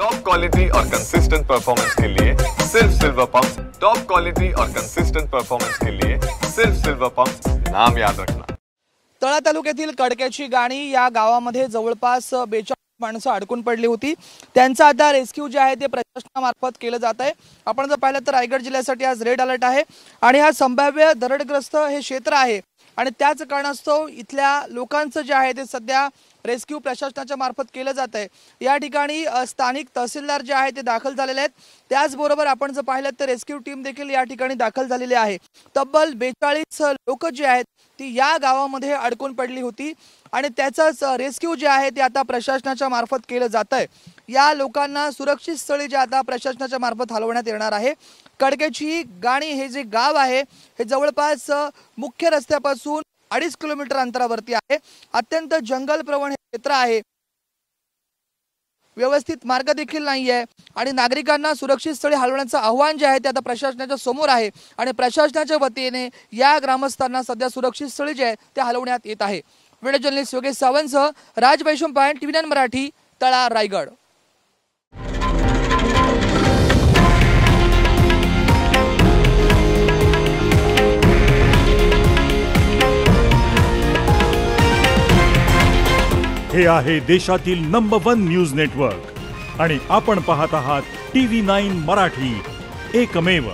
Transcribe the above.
Top quality और consistent performance के लिए सिर्फ सिल्वर पंप्स। टॉप क्वालिटी और कंसिस्टेंट परफॉर्मेंस के लिए सिर्फ सिल्वर पंप्स, नाम याद रखना। तळा तालुक्यातील कडक्याची गाणी या गावामध्ये जवळपास 42 माणसं अडकून पडली होती। त्यांचा आता रेस्क्यू जे आहे ते प्रशासनामार्फत केलं जात आहे। आपण जर पाहिलं तर रायगड जिल्ह्यासाठी आज रेड अलर्ट आहे आणि हा संभाव्य दरडग्रस्त हे क्षेत्र आहे आणि त्याच कारणास्तव इथल्या लोकांचं जे आहे ते सध्या रेस्क्यू प्रशासनाच्या मार्फत केलं जात आहे। या ठिकाणी स्थानिक तहसीलदार जे आहे ते दाखल झालेले आहेत। त्याचबरोबर आपण जर पाहिलं तर रेस्क्यू टीम देखील या ठिकाणी दाखल झालेली आहे। तब्बल 42 लोक जे आहेत ती या गावामध्ये अडकून पडली होती आणि त्याचाच रेस्क्यू जे आहे ते आता प्रशासनाच्या मार्फत केलं जात आहे। या लोकांना सुरक्षित स्थळी जे आता प्रशासनाच्या मार्फत हलवण्यात येणार आहे। कडक्याची गाणी हे जे गाव आहे हे जवळपास मुख्य रस्त्यापासून 2.5 किलोमीटर अंतरावरती आहे। अत्यंत जंगल प्रवण हे क्षेत्र आहे। व्यवस्थित मार्ग देखील नाही आहे आणि नागरिकांना सुरक्षित स्थळी हलवण्याचं आव्हान जे आहे ते आता प्रशासनाच्या समोर आहे आणि प्रशासनाच्या वतीने या ग्रामस्थांना सध्या सुरक्षित स्थळी जे आहे ते हलवण्यात येत आहे। व्हिडिओ जर्नलिस्ट योगेश सावंतसह राज वैशंपायन, TV9 मराठी, तळा, रायगड। हे आहे देशातील नंबर 1 न्यूज नेटवर्क आणि आपण पाहत आहात TV9 मराठी, एकमेव।